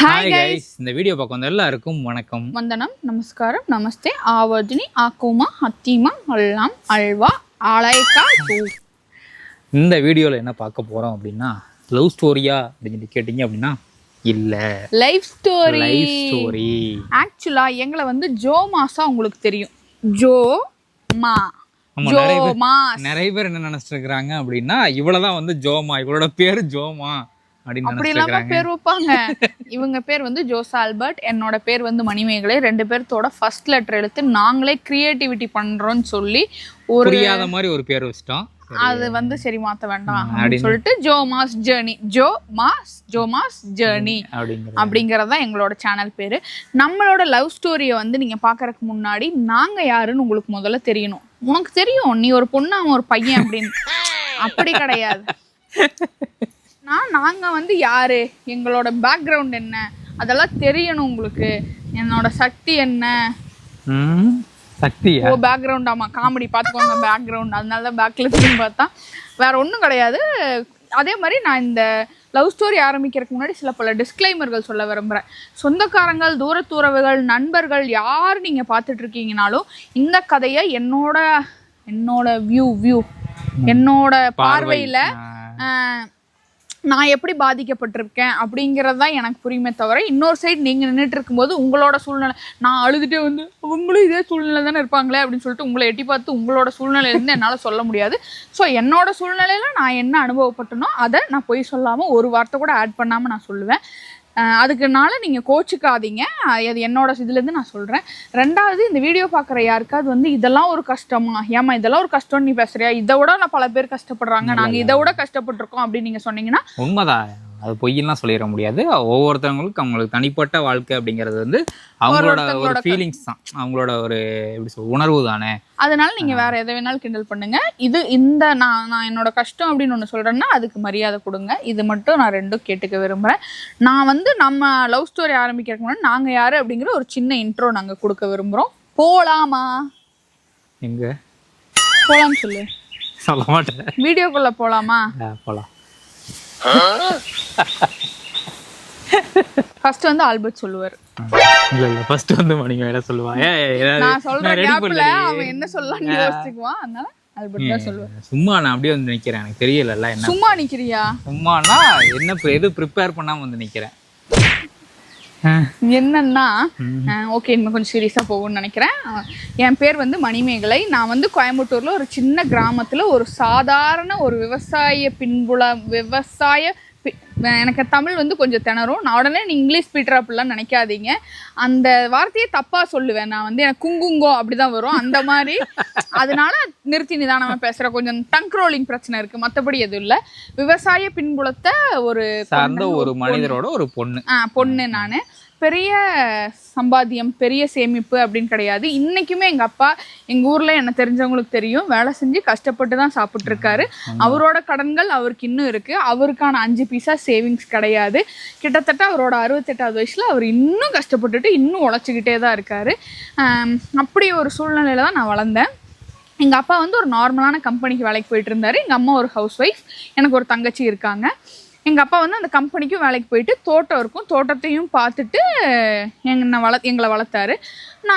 Hi guys, இந்த video பார்க்க வந்த எல்லாருக்கும் வணக்கம், வந்தனம், நமஸ்காரம், நமஸ்தே, ஆவர்ஜினி, ஆக்குமா, ஹத்திமா, அல்லாம், அல்வா, ஆலைக்கா. இந்த வீடியோவில் என்ன பார்க்க போகிறோம் அப்படின்னா, லவ் ஸ்டோரியா அப்படின்னு கேட்டிங்க அப்படின்னா இல்லை, லைஃப் ஸ்டோரி. ஆக்சுவலா எங்களை வந்து ஜோ மாசா உங்களுக்கு தெரியும், ஜோ மா. நிறைய பேர் என்ன நினைச்சிட்டு இருக்கிறாங்க அப்படின்னா, இவ்வளவுதான் வந்து ஜோமா, இவளோட பேரு ஜோமா அப்படி இல்லாம பேர் வைப்பாங்க. இவங்க பேர் வந்து ஜோசா ஆல்பர்ட், என்னோட பேர் வந்து மணிமேகலை. ரெண்டு பேர்த்தோட ஃபர்ஸ்ட் லெட்டர் எடுத்து நாங்களே கிரியேட்டிவிட்டி பண்றோம்னு சொல்லி ஒரு புரியாத மாதிரி ஒரு பேர் வச்சிட்டோம். அது வந்து சரி மாத்த வேண்டாம் அப்படின்னு சொல்லிட்டு ஜோமாஸ் ஜேர்னி அப்படிங்கறதுதான் எங்களோட சேனல் பேரு. நம்மளோட லவ் ஸ்டோரியை வந்து நீங்க பாக்குறதுக்கு முன்னாடி நாங்க யாருன்னு உங்களுக்கு முதல்ல தெரியணும். உனக்கு தெரியும் நீ ஒரு பொண்ணு, அவன் ஒரு பையன் அப்படின்னு. அப்படி கிடையாது. நாங்க வந்து யாரு, எங்களோட பேக்ரவுண்ட் என்ன, அதெல்லாம் தெரியணும் உங்களுக்கு. என்னோட சக்தி என்ன, சக்தியா? ஓ பேக்ரவுண்ட், ஆமா காமெடி பார்த்துக்கோங்க பேக்ரவுண்ட், அதனாலதான் பேக்ல திரும்பி பார்த்தா வேற ஒன்றும் கிடையாது. அதே மாதிரி நான் இந்த லவ் ஸ்டோரி ஆரம்பிக்கிறதுக்கு முன்னாடி சில பல டிஸ்க்ளைமர்கள் சொல்ல விரும்புகிறேன். சொந்தக்காரங்கள், தூரத்துறவுகள், நண்பர்கள் யார் நீங்கள் பார்த்துட்டு இருக்கீங்கனாலும் இந்த கதையை என்னோட வியூ என்னோட பார்வையில் நான் எப்படி பாதிக்கப்பட்டிருக்கேன் அப்படிங்கிறது தான் எனக்கு புரியுமே தவிர, இன்னொரு சைடு நீங்கள் நின்றுட்டு இருக்கும்போது உங்களோட சூழ்நிலை, நான் அழுதுகிட்டே வந்து அவங்களும் இதே சூழ்நிலை தானே இருப்பாங்களே அப்படின்னு சொல்லிட்டு உங்களை எட்டி பார்த்து உங்களோட சூழ்நிலையிலேருந்து என்னால் சொல்ல முடியாது. ஸோ என்னோட சூழ்நிலையில் நான் என்ன அனுபவப்பட்டனோ அதை நான் பொய் சொல்லாமல் ஒரு வார்த்தை கூட ஆட் பண்ணாமல் நான் சொல்லுவேன். அதுக்குனால நீங்கள் கோச்சிக்காதீங்க. அது என்னோட இதுலேருந்து நான் சொல்கிறேன். ரெண்டாவது, இந்த வீடியோ பார்க்குற யாருக்காவது வந்து இதெல்லாம் ஒரு கஷ்டமா, ஏமா இதெல்லாம் ஒரு கஷ்டம்னு நீ பேசுறியா, இதை விட நான் பல பேர் கஷ்டப்படுறாங்க, நாங்கள் இதை விட கஷ்டப்பட்டிருக்கோம் அப்படின்னு நீங்கள் சொன்னீங்கன்னா உண்மைதான். அது பொய்யெல்லாம் சொல்லிட முடியாது. ஒவ்வொருத்தவங்களுக்கு அவங்களுக்கு தனிப்பட்ட வாழ்க்கை அப்படிங்கிறது வந்து அவங்களோட ஒரு ஃபீலிங்ஸ் தான், அவங்களோட ஒரு எப்படி சொல்ற உணர்வு தானே. அதனால நீங்க வேற எதை வேணாலும் கிண்டல் பண்ணுங்க. இந்த நான் என்னோட கஷ்டம் அப்படின்னு ஒன்று சொல்றேன்னா அதுக்கு மரியாதை கொடுங்க. இது மட்டும் நான் ரெண்டும் கேட்டுக்க விரும்புறேன். நான் வந்து நம்ம லவ் ஸ்டோரி ஆரம்பிக்கிறதுக்கு முன்னாடி நாங்க யாரு அப்படிங்கிற ஒரு சின்ன இன்ட்ரோ நாங்க கொடுக்க விரும்புறோம். போலாமா? எங்க போலாம் சொல்லு. சொல்ல மாட்டேன். வீடியோக்குள்ள போலாமா? போலாம். ஃபர்ஸ்ட் வந்து ஆல்பர்ட் சொல்லுவார். இல்ல ஃபர்ஸ்ட் வந்து மணிமேகலை சொல்லுவா. நான் சொல்ற கேப்ல அவன் என்ன சொல்லலாம்னு யோசிச்சுக்குவான். அதனால ஆல்பர்ட் தான் சொல்லுவார். சும்மா நான் அப்படியே வந்து நிக்கிறேன், எனக்கு தெரியல என்ன. சும்மா நிக்கிறியா? சும்மானா என்ன, எது ப்ரிப்பேர் பண்ணாம வந்து நிக்கிறேன். என்னன்னா ஓகே, இன்னும் கொஞ்சம் சீரியஸா போகும்னு நினைக்கிறேன். என் பேர் வந்து மணிமேகலை. நான் வந்து கோயம்புத்தூர்ல ஒரு சின்ன கிராமத்துல ஒரு சாதாரண ஒரு விவசாய எனக்கு தமிழ் வந்து கொஞ்சம் திணறும். நான் உடனே நீ இங்கிலீஷ் பீட்டர் அப்படிலாம் நினைக்காதீங்க. அந்த வார்த்தையை தப்பா சொல்லுவேன். நான் வந்து எனக்கு குங்குங்கோ அப்படிதான் வரும், அந்த மாதிரி. அதனால நிறுத்தி நிதானமா பேசுற, கொஞ்சம் டங்க் ரோலிங் பிரச்சனை இருக்கு, மற்றபடி எதுவும் இல்லை. விவசாய பின்புலத்தை ஒரு மனிதரோட ஒரு பொண்ணு. நானு பெரிய சம்பாத்தியம், பெரிய சேமிப்பு அப்படின்னு கிடையாது. இன்னைக்குமே எங்க அப்பா எங்க ஊர்ல என்ன தெரிஞ்சவங்களுக்கு தெரியும், வேலை செஞ்சு கஷ்டப்பட்டு தான் சாப்பிட்டு இருக்காரு. அவரோட கடன்கள் அவருக்கு இன்னும் இருக்கு. அவருக்கான 5 பைசா சேவிங்ஸ் கிடையாது. கிட்டத்தட்ட அவரோட 68வது வயசுல அவர் இன்னும் கஷ்டப்பட்டுட்டு இன்னும் உழைச்சிக்கிட்டே தான் இருக்காரு. அப்படி ஒரு சூழ்நிலையில தான் நான் வளர்ந்தேன். எங்கள் அப்பா வந்து ஒரு நார்மலான கம்பெனிக்கு வேலைக்கு போயிட்டு இருந்தாரு. எங்கள் அம்மா ஒரு ஹவுஸ் ஒய்ஃப். எனக்கு ஒரு தங்கச்சி இருக்காங்க. எங்கள் அப்பா வந்து அந்த கம்பெனிக்கும் வேலைக்கு போயிட்டு தோட்டம் இருக்கும், தோட்டத்தையும் பார்த்துட்டு எங்களை வளர்த்தாரு.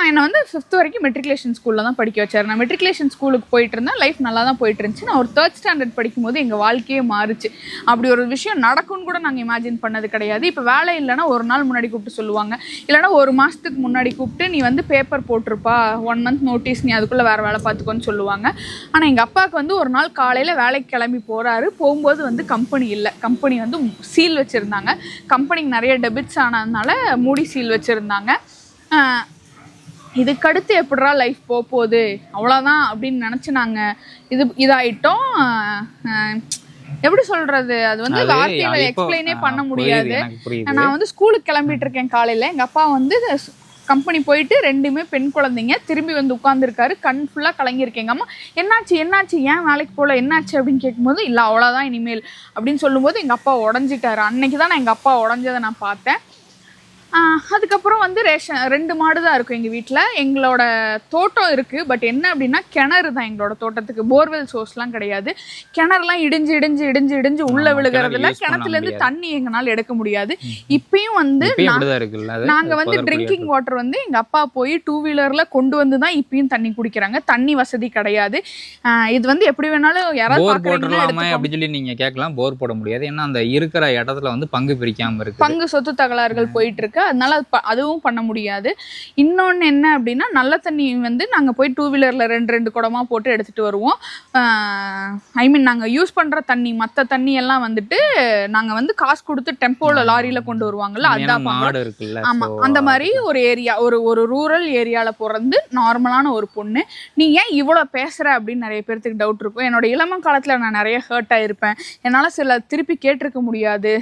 என்னை வந்து 5th வரைக்கும் மெட்ரிகுலேஷன் ஸ்கூலில் தான் படிக்க வச்சார். நான் மெட்ரிகுலேஷன் ஸ்கூலுக்கு போயிட்டு இருந்தேன். லைஃப் நல்லா தான் போயிட்டு இருந்துச்சு. நான் ஒரு 3rd ஸ்டாண்டர்ட் படிக்கும்போது எங்கள் வாழ்க்கையே மாறுச்சு. அப்படி ஒரு விஷயம் நடக்கும்னு கூட நாங்கள் இமேஜின் பண்ணது கிடையாது. இப்போ வேலை இல்லைன்னா ஒரு நாள் முன்னாடி கூப்பிட்டு சொல்லுவாங்க, இல்லைனா ஒரு மாதத்துக்கு முன்னாடி கூப்பிட்டு நீ வந்து பேப்பர் போட்டிருப்பா, 1 month நோட்டீஸ், நீ அதுக்குள்ளே வேறு வேலை பார்த்துக்கோன்னு சொல்லுவாங்க. ஆனால் எங்கள் அப்பாவுக்கு வந்து ஒரு நாள் காலையில் வேலைக்கு கிளம்பி போகிறாரு. போகும்போது வந்து கம்பெனி இல்லை, கம்பெனி வந்து சீல் வச்சுருந்தாங்க. கம்பெனிக்கு நிறைய டெபிட்ஸ் ஆனதுனால மூடி சீல் வச்சுருந்தாங்க. இதுக்கடுத்து எப்படிரா லைஃப் போகுது, அவ்வளோதான் அப்படின்னு நினச்சி நாங்கள் இதாயிட்டோம். எப்படி சொல்கிறது, அது வந்து வார்த்தையில எக்ஸ்பிளைனே பண்ண முடியாது. நான் வந்து ஸ்கூலுக்கு கிளம்பிட்டு இருக்கேன் காலையில். எங்கள் அப்பா வந்து கம்பெனி போயிட்டு 2 பெண் குழந்தைங்க திரும்பி வந்து உட்காந்துருக்காரு. கண் ஃபுல்லாக கலங்கியிருக்கேங்க. அம்மா என்னாச்சு ஏன் வேலைக்கு போகல, என்னாச்சு அப்படின்னு கேட்கும்போது, இல்லை அவ்வளோதான் இனிமேல் அப்படின்னு சொல்லும்போது எங்கள் அப்பா உடஞ்சிட்டாரு. அன்னைக்கு தான் நான் எங்கள் அப்பா உடஞ்சதை நான் பார்த்தேன். அதுக்கப்புறம் வந்து ரேஷன் 2 மாடு தான் இருக்கும் எங்கள் வீட்டில். எங்களோட தோட்டம் இருக்குது, பட் என்ன அப்படின்னா கிணறு தான் எங்களோட தோட்டத்துக்கு. போர்வெல் சோர்ஸ்லாம் கிடையாது. கிணறுலாம் இடிஞ்சு உள்ளே விழுகிறதுல கிணத்துலேருந்து தண்ணி எங்களால் எடுக்க முடியாது. இப்பயும் வந்து நாங்கள் வந்து ட்ரிங்கிங் வாட்டர் வந்து எங்கள் அப்பா போய் 2 வீலரில் கொண்டு வந்து தான் இப்பயும் தண்ணி குடிக்கிறாங்க. தண்ணி வசதி கிடையாது. இது வந்து எப்படி வேணாலும் யாராவது அப்படி சொல்லி நீங்கள் கேட்கலாம். போர் போட முடியாது, ஏன்னா அந்த இருக்கிற இடத்துல வந்து பங்கு பிரிக்காமல் இருக்கு, பங்கு சொத்து தகராறுகள் போயிட்டு இருக்கு. அதனால அதுவும் பண்ண முடியாது. இன்னொன்று என்ன அப்படின்னா நல்ல தண்ணி வந்து நாங்கள் போய் 2 வீலரில் 2 குடமாக போட்டு எடுத்துகிட்டு வருவோம். ஐ மீன் நாங்கள் யூஸ் பண்ணுற தண்ணி, மற்ற தண்ணி எல்லாம் வந்துட்டு நாங்கள் வந்து காசு கொடுத்து டெம்போவில் லாரியில் கொண்டு வருவாங்கல்ல, அதுதான் மாடு இருக்குல்ல. ஆமாம், அந்த மாதிரி ஒரு ஏரியா, ஒரு ரூரல் ஏரியாவில் பிறந்து நார்மலான ஒரு பொண்ணு. நீ ஏன் இவ்வளோ பேசுகிற அப்படின்னு நிறைய பேர்த்துக்கு டவுட் இருக்கும். என்னோட இளம காலத்தில் நான் நிறைய ஹர்ட் ஆகிருப்பேன். என்னால் சில திருப்பி கேட்டிருக்க முடியாது,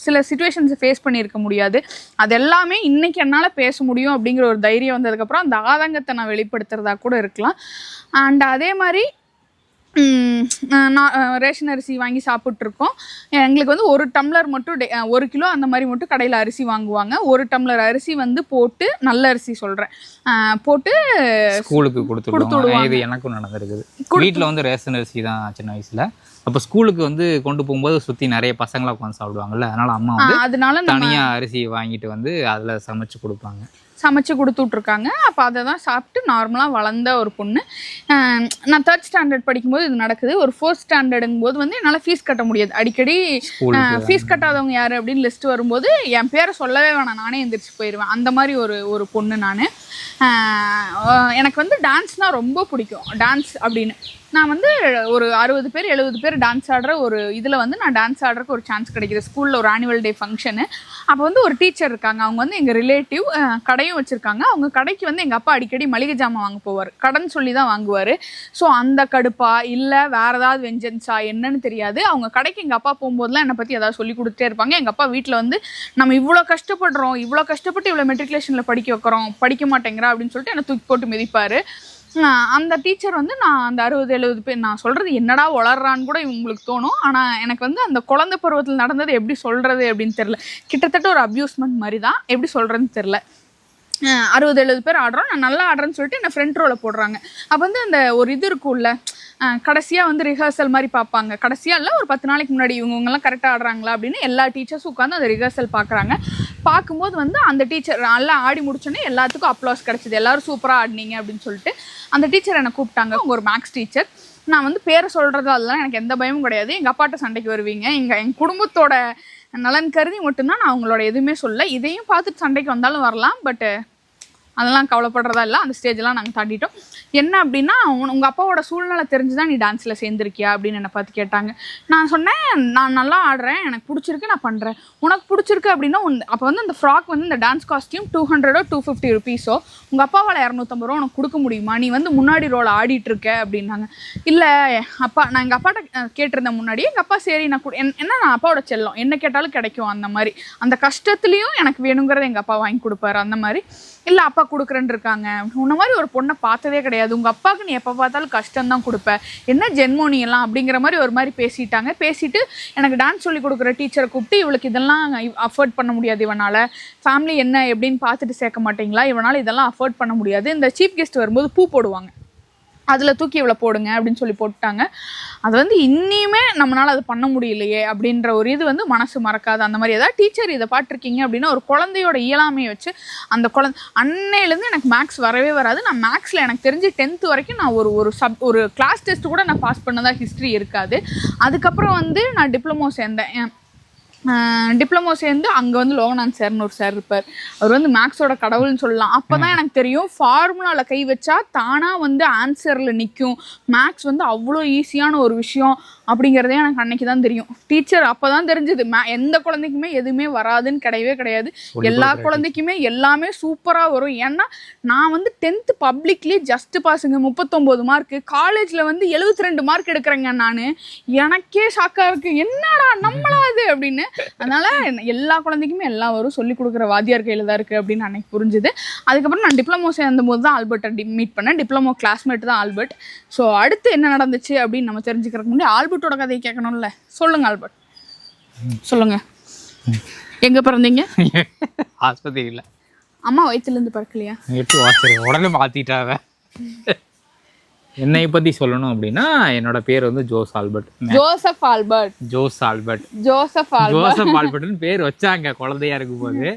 சில சுச்சுவேஷன்ஸை ஃபேஸ் பண்ணியிருக்க முடியாது. அதெல்லாம் எல்லாமே இன்னைக்கு என்னால் பேச முடியும் அப்படிங்கிற ஒரு தைரியம் வந்ததுக்கப்புறம் அந்த ஆதங்கத்தை நான் வெளிப்படுத்துறதா கூட இருக்கலாம். அண்ட் அதே மாதிரி ரேஷன் அரிசி வாங்கி சாப்பிட்ருக்கோம். எங்களுக்கு வந்து 1 டம்ளர் மட்டும் 1 கிலோ அந்த மாதிரி மட்டும் கடையில் அரிசி வாங்குவாங்க. 1 டம்ளர் அரிசி வந்து போட்டு, நல்ல அரிசி சொல்கிறேன், போட்டு ஸ்கூலுக்கு கொடுத்துடுவாங்க. இது எனக்கும் நடந்திருக்குது. வீட்டில் வந்து ரேஷன் அரிசி தான் சின்ன வயசில். அப்போ ஸ்கூலுக்கு வந்து கொண்டு போகும்போது சுற்றி நிறைய பசங்களாக உட்காந்து சாப்பிடுவாங்கல்ல, அதனால அம்மா வந்து தனியாக அரிசி வாங்கிட்டு வந்து அதில் சமைச்சு கொடுப்பாங்க, சமைச்சு கொடுத்துட்ருக்காங்க. அப்போ அதை தான் சாப்பிட்டு நார்மலாக வளர்ந்த ஒரு பொண்ணு. நான் 3rd ஸ்டாண்டர்ட் படிக்கும்போது இது நடக்குது. ஒரு 4th ஸ்டாண்டர்டுங்கும் போது வந்து என்னால் ஃபீஸ் கட்ட முடியாது. அடிக்கடி ஃபீஸ் கட்டாதவங்க யார் அப்படின்னு லிஸ்ட் வரும்போது என் பேரை சொல்லவே வேணாம், நானே எந்திரிச்சு போயிடுவேன். அந்த மாதிரி ஒரு பொண்ணு நான். எனக்கு வந்து டான்ஸ்னால் ரொம்ப பிடிக்கும். டான்ஸ் அப்படின்னு நான் வந்து ஒரு 60 பேர் 70 பேர் டான்ஸ் ஆடுற ஒரு இதில் வந்து நான் டான்ஸ் ஆடுறதுக்கு ஒரு சான்ஸ் கிடைக்கிது. ஸ்கூலில் ஒரு ஆனுவல் டே ஃபங்க்ஷனு. அப்போ வந்து ஒரு டீச்சர் இருக்காங்க, அவங்க வந்து எங்கள் ரிலேட்டிவ், கடையும் வச்சுருக்காங்க. அவங்க கடைக்கு வந்து எங்கள் அப்பா அடிக்கடி மளிகை ஜாமான் வாங்க போவார், கடன் சொல்லி தான் வாங்குவார். ஸோ அந்த கடுப்பா இல்லை வேறு ஏதாவது வெஞ்சன்ஸா என்னன்னு தெரியாது, அவங்க கடைக்கு எங்கள் அப்பா போகும்போதுலாம் என்னை பற்றி ஏதாவது சொல்லி கொடுத்துட்டே இருப்பாங்க. எங்கள் அப்பா வீட்டில் வந்து நம்ம இவ்வளோ கஷ்டப்படுறோம், இவ்வளோ கஷ்டப்பட்டு இவ்வளோ மெட்ரிகுலேஷனில் படிக்க வைக்கிறோம், படிக்க மாட்டேங்கிறா அப்படின்னு சொல்லிட்டு என்னை தூக்கி போட்டு மிதிப்பார். அந்த டீச்சர் வந்து நான் அந்த 60-70 பேர், நான் சொல்கிறது என்னடா வளர்றான்னு கூட இவங்களுக்கு தோணும். ஆனால் எனக்கு வந்து அந்த குழந்தை பருவத்தில் நடந்தது எப்படி சொல்கிறது அப்படின்னு தெரில. கிட்டத்தட்ட ஒரு அப்யூஸ்மெண்ட் மாதிரி தான், எப்படி சொல்கிறதுன்னு தெரில. 60-70 பேர் ஆடுறோம், நான் நல்லா ஆடுறேன்னு சொல்லிட்டு என்னை ஃப்ரண்ட் ரோவில் போடுறாங்க. அப்போ வந்து அந்த ஒரு இது இருக்கும்ல, கடைசியாக வந்து ரிஹர்சல் மாதிரி பார்ப்பாங்க. கடைசியாக இல்லை, ஒரு 10 நாளைக்கு முன்னாடி இவங்கெல்லாம் கரெக்டாக ஆடுறாங்களா அப்படின்னு எல்லா டீச்சர்ஸும் உட்காந்து அந்த ரிஹர்சல் பார்க்குறாங்க. பார்க்கும்போது வந்து அந்த டீச்சர் நல்லா ஆடி முடிச்சோன்னே எல்லாத்துக்கும் அப்ளாஸ் கிடச்சிது, எல்லோரும் சூப்பராக ஆடினீங்க அப்படின்னு சொல்லிட்டு அந்த டீச்சர் என்னை கூப்பிட்டாங்க. அவங்க ஒரு மேக்ஸ் டீச்சர். நான் வந்து பேரை சொல்கிறது அதெல்லாம் எனக்கு எந்த பயமும் கிடையாது. எங்கள் அப்பாட்ட சண்டைக்கு வருவீங்க, என் குடும்பத்தோட நலன் கருதி மட்டும்தான் நான் அவங்களோட எதுவுமே சொல்ல. இதையும் பார்த்துட்டு சண்டைக்கு வந்தாலும் வரலாம், பட்டு அதெல்லாம் கவலைப்படுறதா இல்லை. அந்த ஸ்டேஜெலாம் நாங்கள் தாண்டிட்டோம். என்ன அப்படின்னா, உங்கள் அப்பாவோட சூழ்நிலை தெரிஞ்சு தான் நீ டான்ஸில் சேர்ந்துருக்கியா அப்படின்னு என்னை பார்த்து கேட்டாங்க. நான் சொன்னேன், நான் நல்லா ஆடுறேன், எனக்கு பிடிச்சிருக்கு, நான் பண்ணுறேன். உனக்கு பிடிச்சிருக்கு அப்படின்னா அப்போ வந்து அந்த ஃப்ராக் வந்து இந்த டான்ஸ் காஸ்டியூம் 200 or 250 rupees உங்கள் அப்பாவால் 250 ரூபா உனக்கு கொடுக்க முடியுமா, நீ வந்து முன்னாடி ரோல் ஆடிட்டுருக்க அப்படின்னாங்க. இல்லை அப்பா, நான் எங்கள் அப்பாட்ட கேட்டிருந்தேன் முன்னாடி. எங்கள் அப்பா சரி நான் என்ன, நான் அப்பாவோட செல்லம், என்ன கேட்டாலும் கிடைக்கும். அந்த மாதிரி அந்த கஷ்டத்துலேயும் எனக்கு வேணுங்கிறத எங்கள் அப்பா வாங்கி கொடுப்பாரு. அந்த மாதிரி இல்லை அப்பா கொடுக்குறேன்னு இருக்காங்க, உன்ன மாதிரி ஒரு பொண்ணை பார்த்ததே கிடையாது, உங்கள் அப்பாவுக்கு நீ எப்போ பார்த்தாலும் கஷ்டம்தான் கொடுப்ப, என்ன ஜென்மோனி எல்லாம் அப்படிங்கிற மாதிரி ஒரு மாதிரி பேசிட்டாங்க. பேசிட்டு எனக்கு டான்ஸ் சொல்லி கொடுக்குற டீச்சரை கூப்பிட்டு, இவளுக்கு இதெல்லாம் அஃபோர்ட் பண்ண முடியாது, இவனால் ஃபேமிலி என்ன எப்படின்னு பார்த்துட்டு சேர்க்க மாட்டிங்களா, இவனால் இதெல்லாம் அஃபோர்ட் பண்ண முடியாது, இந்த சீஃப் கெஸ்ட் வரும்போது பூ போடுவாங்க, அதில் தூக்கி இவ்வளோ போடுங்க அப்படின்னு சொல்லி போட்டுட்டாங்க. அது வந்து இன்னியுமே நம்மளால் அது பண்ண முடியலையே அப்படின்ற ஒரு இது வந்து மனசு மறக்காது. அந்த மாதிரி ஏதாவது டீச்சர் இதை பாட்டிருக்கீங்க அப்படின்னா, ஒரு குழந்தையோட இயலாமையை வச்சு அந்த அன்னையிலேருந்து எனக்கு மேக்ஸ் வரவே வராது. நான் மேக்ஸில் எனக்கு தெரிஞ்சு 10th வரைக்கும் நான் ஒரு கிளாஸ் டெஸ்ட் கூட நான் பாஸ் பண்ணதா ஹிஸ்ட்ரி இருக்காது. அதுக்கப்புறம் வந்து நான் டிப்ளமோ சேர்ந்தேன். டிப்ளமோ சேர்ந்து அங்கே வந்து லோகநாத் சார்னு ஒரு சார் இருப்பார். அவர் வந்து மேக்ஸோட கடவுள்னு சொல்லலாம். அப்போ தான் எனக்கு தெரியும், ஃபார்முலாவில் கை வச்சா தானாக வந்து ஆன்சரில் நிற்கும், மேக்ஸ் வந்து அவ்வளோ ஈஸியான ஒரு விஷயம் அப்படிங்கிறதே எனக்கு அன்னைக்கு தான் தெரியும். டீச்சர் அப்போ தான் தெரிஞ்சுது, எந்த குழந்தைக்குமே எதுவுமே வராதுன்னு கிடையவே கிடையாது. எல்லா குழந்தைக்குமே எல்லாமே சூப்பராக வரும். ஏன்னா நான் வந்து 10th பப்ளிக்லேயே ஜஸ்ட் பாஸுங்க, 39 மார்க்கு. காலேஜில் வந்து 72 மார்க் எடுக்கிறேங்க நான். எனக்கே ஷாக்காக இருக்குது, என்னடா நம்மளாது அப்படின்னு. அதனால எல்லா குழந்தைக்குமே எல்லாம் வரும், சொல்லிக் கொடுக்குற வாத்தியார் கையில் தான் இருக்குது அப்படின்னு அன்னைக்கு புரிஞ்சுது. அதுக்கப்புறம் நான் டிப்ளமோ சேர்ந்த போது தான் ஆல்பர்ட்டை மீட் பண்ணேன். டிப்ளமோ கிளாஸ்மேட் தான் ஆல்பர்ட். ஸோ அடுத்து என்ன நடந்துச்சு அப்படின்னு நம்ம தெரிஞ்சுக்கிறதுக்கு முன்னாடி ஆல்பர்ட்டோட கதையை கேட்கணும்ல. சொல்லுங்க ஆல்பர்ட், சொல்லுங்க. எங்க பிறந்தீங்க? ஆஸ்பத்திரியில். அம்மா வயிற்றுல இருந்து பிறக்கலையா? 8 வாட்சர் உடனே மாத்திட்டாவ. என்னை பத்தி சொல்லணும் அப்படின்னா என்னோட பேர் வந்து Jose Albert. Joseph Albert. Jose Albert. Joseph Albert. Joseph ஆல்பர்ட்னு பேர் வச்சாங்க குழந்தையா இருக்கும்போது.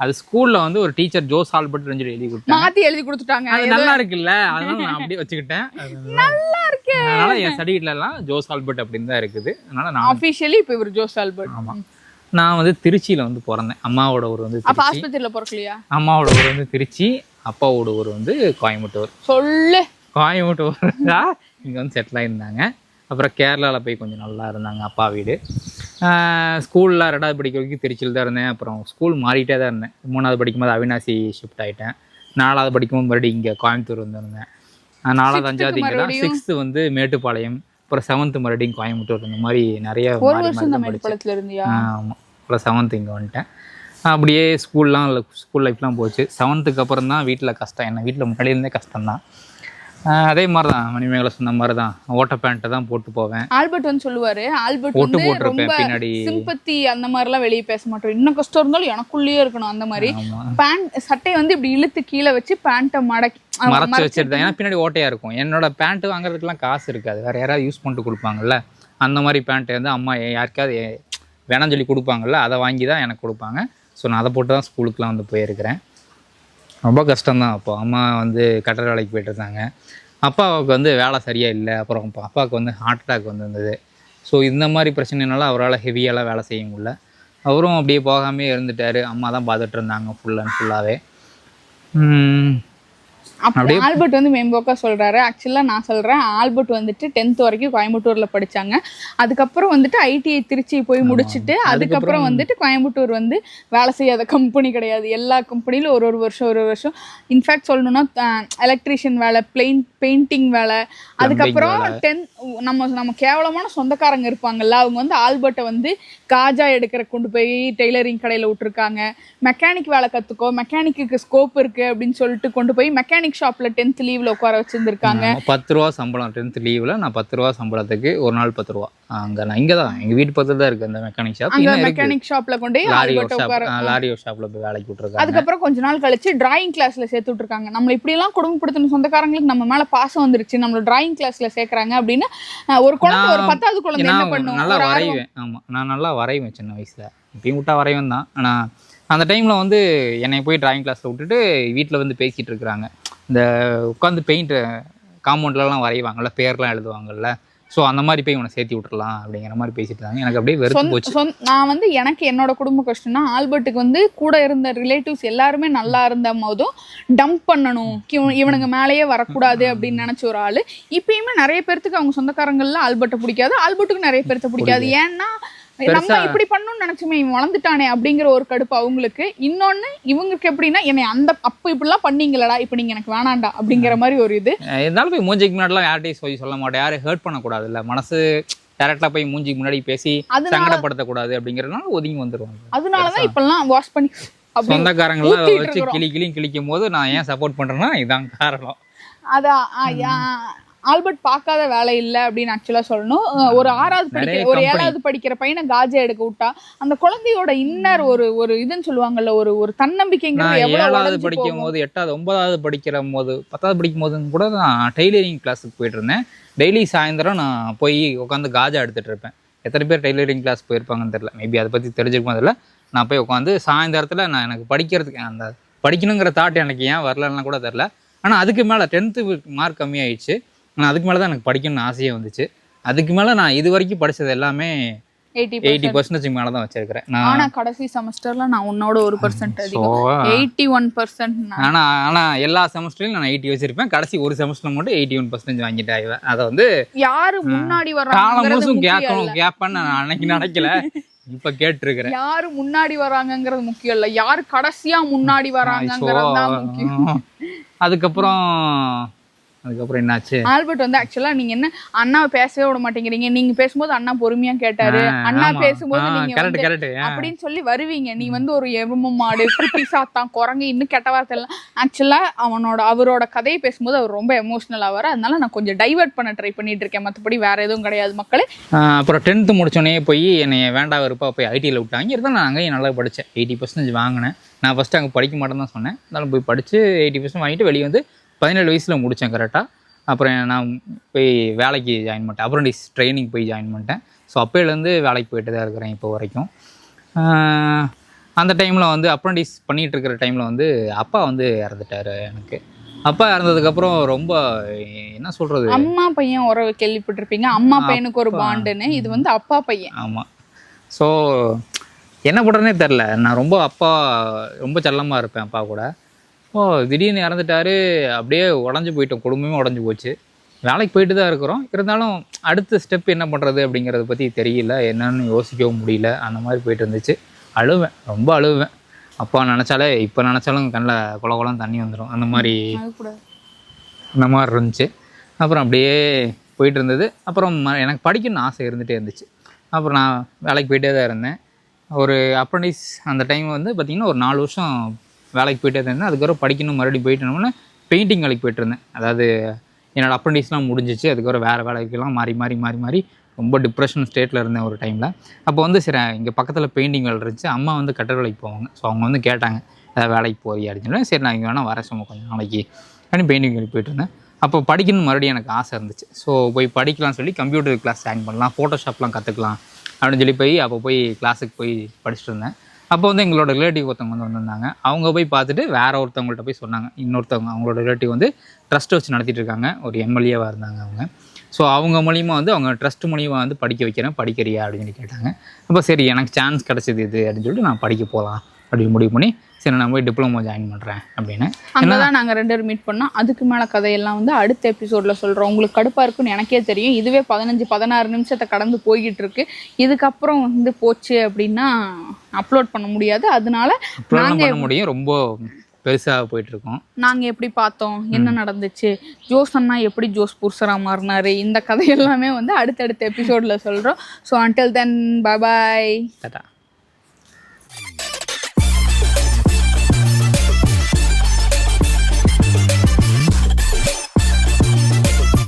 அது ஸ்கூல்ல வந்து ஒரு டீச்சர் ஜோஸ் ஆல்பர்ட் எழுதி கொடுத்தாங்க. மாத்தி எழுதி கொடுத்துட்டாங்க. அது நல்லா இருக்குல்ல, அதனால நான் அப்படியே வச்சுக்கிட்டேன். நல்லா இருக்கு. அதனால என் சர்டிஃபிகேட்ல எல்லாம் ஜோஸ் ஆல்பர்ட் அப்படின்னு தான் இருக்குது. அதனால நான் ஆபீஷியலி இப்போ இவர் ஜோஸ் ஆல்பர்ட். ஆமா. நான் வந்து திருச்சியில வந்து பிறந்தேன். அம்மாவோட ஊர் வந்து அப்ப ஆஸ்பத்திரியில பிறக்கலையா? அம்மாவோட ஊர் வந்து திருச்சி, அப்பாவோட ஊர் வந்து கோயம்புத்தூர். சொல்லு. கோயம்புத்தூர் தான் இங்கே வந்து செட்டில் ஆகியிருந்தாங்க. அப்புறம் கேரளாவில் போய் கொஞ்சம் நல்லா இருந்தாங்க அப்பா வீடு. ஸ்கூலில் 2வது படிக்க வரைக்கும் திருச்சியில் தான் இருந்தேன். அப்புறம் ஸ்கூல் மாறிட்டே தான் இருந்தேன். 3வது படிக்கும்போது அவினாசி ஷிஃப்ட் ஆகிட்டேன். 4வது படிக்கும்போது மறுபடியும் இங்கே கோயம்புத்தூர் வந்துருந்தேன். 4வது 5வது இங்கே தான். 6th வந்து மேட்டுப்பாளையம், அப்புறம் 7th மறுபடியும் கோயம்புத்தூர். இந்த மாதிரி நிறைய மேட்டுப்பாளையத்துல இருந்தியா? ஆமாம். அப்புறம் 7th இங்கே வந்துட்டேன். அப்படியே ஸ்கூல் லைஃப்லாம் போச்சு. 7th அப்புறம் தான் வீட்டில் கஷ்டம். என்ன வீட்டில் முன்னாடி இருந்தே கஷ்டம்தான். அதே மாதிரி தான் மணிமேகலை சொன்ன மாதிரி தான் ஓட்ட பேண்ட்டை தான் போட்டு போவேன். ஆல்பர்ட் வந்து சொல்லுவாரு, ஆல்பர்ட் வந்து ரொம்ப பின்னாடி சிம்பத்தி அந்த மாதிரிலாம் வெளியே பேச மாட்டோம். இன்னும் கஷ்டம் இருந்தாலும் எனக்குள்ளேயே இருக்கணும் அந்த மாதிரி. பேண்ட் சட்டையை வந்து இப்படி இழுத்து கீழே வச்சு பேண்ட்டை மறைச்சு வச்சிருந்தேன். ஏன்னா பின்னாடி ஓட்டையா இருக்கும். என்னோட பேண்ட் வாங்குறதுக்குலாம் காசு இருக்காது, வேற யாராவது யூஸ் பண்ணிட்டு கொடுப்பாங்கல்ல. அந்த மாதிரி பேண்ட்டை வந்து அம்மா யாருக்காவது வேணாம்னு சொல்லி கொடுப்பாங்கல்ல, அதை வாங்கி தான் எனக்கு கொடுப்பாங்க. ஸோ நான் அதை போட்டு தான் ஸ்கூலுக்குலாம் வந்து போயிருக்கிறேன். ரொம்ப கஷ்டம்தான். அப்போ அம்மா வந்து கட்டட வேலைக்கு போயிட்டு இருந்தாங்க. அப்பாவுக்கு வந்து வேலை சரியாக இல்லை. அப்புறம் அப்பாவுக்கு வந்து ஹார்ட் அட்டாக் வந்திருந்தது. ஸோ இந்த மாதிரி பிரச்சனைனால அவரால் ஹெவியெல்லாம் வேலை செய்ய முடியல. அவரும் அப்படியே போகாமே இருந்துட்டார். அம்மா தான் பார்த்துட்டு இருந்தாங்க ஃபுல்லாகவே. ஆல்பர்ட் வந்து மேம்போக்கா சொல்றாரு. ஆக்சுவலா நான் சொல்றேன், ஆல்பர்ட் வந்துட்டு 10th வரைக்கும் கோயம்புத்தூர்ல படிச்சாங்க. அதுக்கப்புறம் வந்துட்டு ஐடிஐ திருச்சி போய் முடிச்சுட்டு அதுக்கப்புறம் வந்துட்டு கோயம்புத்தூர் வந்து வேலை செய்யாத கம்பெனி கிடையாது. எல்லா கம்பெனிலும் ஒரு வருஷம் இன்ஃபேக்ட் சொல்லணும்னா எலக்ட்ரீஷியன் வேலை, பெயிண்டிங் வேலை. அதுக்கப்புறம் நம்ம கேவலமான சொந்தக்காரங்க இருப்பாங்கல்ல, அவங்க வந்து ஆல்பர்ட்டை வந்து காஜா எடுக்கிற கொண்டு போய் டெய்லரிங் கடையில விட்டுருக்காங்க. மெக்கானிக் வேலை கத்துக்கோ, மெக்கானிக்கு ஸ்கோப் இருக்கு அப்படின்னு சொல்லிட்டு கொண்டு போய் மெக்கானிக் ஷாப்ல 10th லீவ்ல உட்கார வச்சிருந்திருக்காங்க. 10 ரூபா சம்பளம் 10th லீவ்ல. நான் 10 ரூபா சம்பளத்துக்கு ஒரு நாள் 10 ரூபா. நான் இங்க தான் எங்க வீட்டு பக்கத்துல தான் இருக்கு அந்த மெக்கானிக் ஷாப். அங்க மெக்கானிக் ஷாப்ல கொண்டு லாரி ஷாப்ல போய் வேலைக்கு விட்டுருக்காங்க. அதுக்கப்புறம் கொஞ்ச நாள் கழிச்சு டிராயிங் கிளாஸ்ல சேர்த்து விட்டுருக்காங்க. நம்மள இப்படி எல்லாம் குடும்பப்படுத்தின சொந்தக்காரங்களுக்கு நம்ம மேல பாசம் வந்துருச்சு, நம்மள டிராயிங் கிளாஸ்ல சேர்க்கறாங்க அப்படின்னு. ஒரு குழந்தை, ஒரு 10வது குழந்தை என்ன பண்ணும்? நல்லா வரைவேன். ஆமா, நான் நல்லா வரைவேன் சின்ன வயசுல. இப்பயும் விட்டா வரைவேன் தான். ஆனா அந்த டைம்ல வந்து என்னை போய் டிராயிங் கிளாஸ்ல விட்டுட்டு வீட்டுல வந்து பேசிட்டு இருக்கிறாங்க. இந்த உட்காந்து பெயிண்ட் காம்பவுண்ட்லலாம் வரைவாங்கல்ல, பேர்லாம் எழுதுவாங்கல்ல. ஸோ அந்த மாதிரி போய் இவனை சேர்த்து விட்டுறலாம் அப்படிங்கிற மாதிரி பேசிட்டு இருந்தாங்க. எனக்கு அப்படியே வெறுத்து போச்சு. நான் வந்து எனக்கு என்னோட குடும்ப கஷ்டம்னா, ஆல்பர்ட்டுக்கு வந்து கூட இருந்த ரிலேட்டிவ்ஸ் எல்லாருமே நல்லா இருந்த போதும் டம்ப் பண்ணணும், இவனுங்க மேலேயே வரக்கூடாது அப்படின்னு நினைச்ச ஒரு ஆளு. இப்பயுமே நிறைய பேர்த்துக்கு அவங்க சொந்தக்காரங்கள்ல ஆல்பர்ட்டை பிடிக்காது, ஆல்பர்ட்டுக்கு நிறைய பேர்த்த பிடிக்காது. ஏன்னா நம்ம இப்படி பண்ணணும்னு நினைச்சுமே இவன் வளர்ந்துட்டானே அப்படிங்கிற ஒரு கடுப்பு அவங்களுக்கு. இன்னொன்னு இவங்களுக்கு எப்படின்னா, என்னை அந்த அப்ப இப்படிலாம் பண்ணீங்களடா, இப்ப நீங்க எனக்கு வேணாண்டா அப்படிங்கிற மாதிரி ஒரு இது. இருந்தாலும் போய் மூஞ்சிக்கு முன்னாடிலாம் யார்கிட்டையும் சொல்ல மாட்டேன், யாரையும் ஹர்ட் பண்ணக்கூடாது இல்ல, மனசு டேரக்டா போய் மூஞ்சிக்கு முன்னாடி பேசி சங்கடப்படுத்தக்கூடாது அப்படிங்கறதுனால ஒதுங்கி வந்துருவாங்க. அதனாலதான் இப்பெல்லாம் வாஷ் பண்ணி சொந்தக்காரங்களாம் வச்சு கிளிக்கும் போது நான் ஏன் சப்போர்ட் பண்றேன்னா இதான் காரணம். அதான் ஆல்பர்ட் பார்க்காத வேலை இல்லை அப்படின்னு ஆக்சுவலா சொல்லணும். ஒரு 6வது படிக்கிற, ஒரு 7வது படிக்கிற பையனை காஜா எடுக்க விட்டா அந்த குழந்தையோட இன்னர் ஒரு இதுன்னு சொல்லுவாங்கல்ல, ஒரு தன்னம்பிக்கைங்கிறது எவ்வளவு 7வது படிக்கும் போது, 8வது 9வது படிக்கிற போது, 10வது படிக்கும் போது கூட நான் டெய்லரிங் கிளாஸுக்கு போயிட்டு இருந்தேன். டெய்லி சாயந்தரம் நான் போய் உட்காந்து காஜா எடுத்துட்டு இருப்பேன். எத்தனை பேர் டெய்லரிங் கிளாஸ் போயிருப்பாங்கன்னு தெரியல, மேபி அதை பத்தி தெரிஞ்சிருக்கும். அதில் நான் போய் உட்காந்து சாயந்தரத்துல நான் எனக்கு படிக்கிறதுக்கு அந்த படிக்கணுங்கிற தாட் எனக்கு ஏன் வரலன்னா கூட தெரில. ஆனால் அதுக்கு மேலே 10th மார்க் கம்மியாயிடுச்சு. ஆனால் அதுக்கு மேலே தான் எனக்கு படிக்கணும்னு ஆசையே வந்துச்சு. அதுக்கு மேலே நான் இது வரைக்கும் படித்தது எல்லாமே 80% மேலே தான் வச்சிருக்கிறேன். நான் கடைசி செமஸ்டர்ல நான் உன்னோட 1% அதிகம், 81%. ஆனால் எல்லா செமஸ்டர்லையும் நான் 80 வச்சிருப்பேன். கடைசி ஒரு செமஸ்டர் மட்டும் 81% வாங்கிட்டாங்க. அதை வந்து யாரு முன்னாடி வர்றாங்க காலம் முழுசும் கேட்பேன்னு நான் அன்னைக்கு நினைக்கல, இப்ப கேட்டிருக்கிறேன். யாரு முன்னாடி வராங்கங்கிறது முக்கியம் இல்ல, யாரு கடைசியா முன்னாடி வராங்கங்கிறது தான் முக்கியம். அதுக்கப்புறம் அதுக்கப்புறம் என்னாச்சு, ஆல்பர்ட் வந்து ஆக்சுவலா நீங்க என்ன அண்ணாவை பேசவே விட மாட்டேங்கிறீங்க, நீங்க பேசும்போது அண்ணா பொறுமையா கேட்டாரு, அண்ணா பேசும்போது நீங்க கரெக்ட் கரெக்ட் அப்படின்னு சொல்லி வருவீங்க. நீ வந்து ஒரு எரும மாடு, குட்டி சாத்தான், குரங்கு, இன்னும் கெட்ட வார்த்தை எல்லாம். ஆக்சுவலா அவரோட கதையை பேசும்போது அவர் ரொம்ப எமோஷனல் ஆவாரு. அதனால நான் கொஞ்சம் டைவர்ட் பண்ண ட்ரை பண்ணிட்டு இருக்கேன், மற்றபடி வேற எதுவும் கிடையாது மக்களே. அப்புறம் 10th முடிச்சோடனே போய் என்னை வேண்டாம் இருப்பா போய் ஐடியில் விட்டாங்க. இருந்தாலும் நான் அங்கேயும் நல்லா படித்தேன், 80% வாங்கினேன். நான் ஃபஸ்ட்டு அங்கே படிக்க மாட்டேன்னு தான் சொன்னேன். இருந்தாலும் போய் படித்து 80% வாங்கிட்டு வெளியே வந்து 17 வயசில் முடித்தேன் கரெக்டாக. அப்புறம் நான் போய் வேலைக்கு ஜாயின் பண்ணிட்டேன், அப்ரண்டிஸ் ட்ரைனிங் போய் ஜாயின் பண்ணிட்டேன். ஸோ அப்போலேருந்து வேலைக்கு போயிட்டு தான் இருக்கிறேன் இப்போ வரைக்கும். அந்த டைமில் வந்து அப்ரண்டிஸ் பண்ணிகிட்டு இருக்கிற டைமில் வந்து அப்பா வந்து இறந்துட்டார் எனக்கு. அப்பா இறந்ததுக்கப்புறம் ரொம்ப என்ன சொல்கிறது, அம்மா பையன் உறவு கேள்விப்பட்டிருப்பீங்க, அம்மா பையனுக்கு ஒரு பாண்டுன்னு. இது வந்து அப்பா பையன். ஆமாம். ஸோ என்ன பண்ணுறதுனே தெரில. நான் ரொம்ப செல்லமாக இருப்பேன் அப்பா கூட. திடீர்னு இறந்துட்டாரு, அப்படியே உடஞ்சி போயிட்டோம், குடும்பமே உடஞ்சி போச்சு. வேலைக்கு போயிட்டு தான் இருக்கிறோம், இருந்தாலும் அடுத்த ஸ்டெப் என்ன பண்ணுறது அப்படிங்கிறத பற்றி தெரியல, என்னன்னு யோசிக்கவும் முடியல. அந்த மாதிரி போயிட்டு இருந்துச்சு. அழுவேன், ரொம்ப அழுவேன். அப்பா நினச்சாலே, இப்போ நினச்சாலும் கண்ணில் குளம் தண்ணி வந்துடும், அந்த மாதிரி இருந்துச்சு. அப்புறம் அப்படியே போயிட்டு இருந்தது. அப்புறம் எனக்கு படிக்கணும்னு ஆசை இருந்துகிட்டே இருந்துச்சு. அப்புறம் நான் வேலைக்கு போயிட்டே தான் இருந்தேன். ஒரு அப்ரண்டிஸ் அந்த டைம் வந்து பார்த்திங்கன்னா ஒரு 4 வருஷம் வேலைக்கு போயிட்டே தான் இருந்தேன். அதுக்கப்புறம் படிக்கணும் மறுபடியும் போயிட்டோம்னா பெயிண்டிங் வேலைக்கு போயிட்டு இருந்தேன். அதாவது என்னோடய அப்ரண்டிஸ்லாம் முடிஞ்சிச்சு. அதுக்கப்புறம் வேறு வேலைக்கெல்லாம் மாறி ரொம்ப டிப்ரெஷன் ஸ்டேட்டில் இருந்தேன் ஒரு டைமில். அப்போ வந்து சரி இங்கே பக்கத்தில் பெயிண்டிங் வேலை இருந்துச்சு. அம்மா வந்து கட்டட வேலைக்கு போவாங்க. ஸோ அவங்க வந்து கேட்டாங்க ஏதாவது வேலைக்கு போறியா அப்படின்னு சொல்லி. சரி நான் இங்கே வேணால் வர சும்மா கொஞ்சம் நாளைக்கு அப்படின்னு பெயிண்டிங் வேலைக்கு போயிட்டு இருந்தேன். அப்போ படிக்கணும் மறுபடியும் எனக்கு ஆசை இருந்துச்சு. ஸோ போய் படிக்கலாம்னு சொல்லி கம்ப்யூட்டர் கிளாஸ் ஜாயின் பண்ணலாம், ஃபோட்டோஷாப்லாம் கற்றுக்கலாம் அப்படின்னு சொல்லி அப்போ போய் கிளாஸுக்கு போய் படிச்சுட்டு இருந்தேன். அப்போ வந்து எங்களோட ரிலேட்டிவ் ஒருத்தவங்க வந்து வந்திருந்தாங்க. அவங்க போய் பார்த்துட்டு வேற ஒருத்தவங்கள்ட்ட போய் சொன்னாங்க. இன்னொருத்தவங்க அவங்களோட ரிலேட்டிவ் வந்து ட்ரஸ்ட் வச்சு நடத்திட்டு இருக்காங்க, ஒரு எம்எல்ஏவாக இருந்தாங்க அவங்க. ஸோ அவங்க மூலிமா வந்து அவங்க ட்ரஸ்ட் மூலிமா வந்து படிக்க வைக்கிறேன், படிக்கிறியா அப்படின்னு சொல்லி கேட்டாங்க. அப்போ சரி எனக்கு சான்ஸ் கிடச்சிது இது அப்படின்னு சொல்லிட்டு நான் படிக்க போகலாம் அப்படின்னு முடிவு பண்ணி சரி நான் போய் டிப்ளமோ ஜாயின் பண்ணுறேன் அப்படின்னு. அங்கே தான் நாங்கள் 2 பேரும் மீட் பண்ணோம். அதுக்கு மேலே கதையெல்லாம் வந்து அடுத்த எபிசோடில் சொல்கிறோம். உங்களுக்கு கடுப்பாக இருக்குன்னு எனக்கே தெரியும். இதுவே 15-16 நிமிஷத்தை கடந்து போய்கிட்டு இருக்கு. இதுக்கப்புறம் வந்து போச்சு அப்படின்னா அப்லோட் பண்ண முடியாது. அதனால பண்ண முடியும், ரொம்ப பெருசாக போயிட்டுருக்கோம். நாங்கள் எப்படி பார்த்தோம், என்ன நடந்துச்சு, ஜோஸ் அண்ணா எப்படி ஜோஸ் புருஷராக மாறினாரு, இந்த கதையெல்லாமே வந்து அடுத்தடுத்த எபிசோடில் சொல்கிறோம். So until then bye bye, Tata.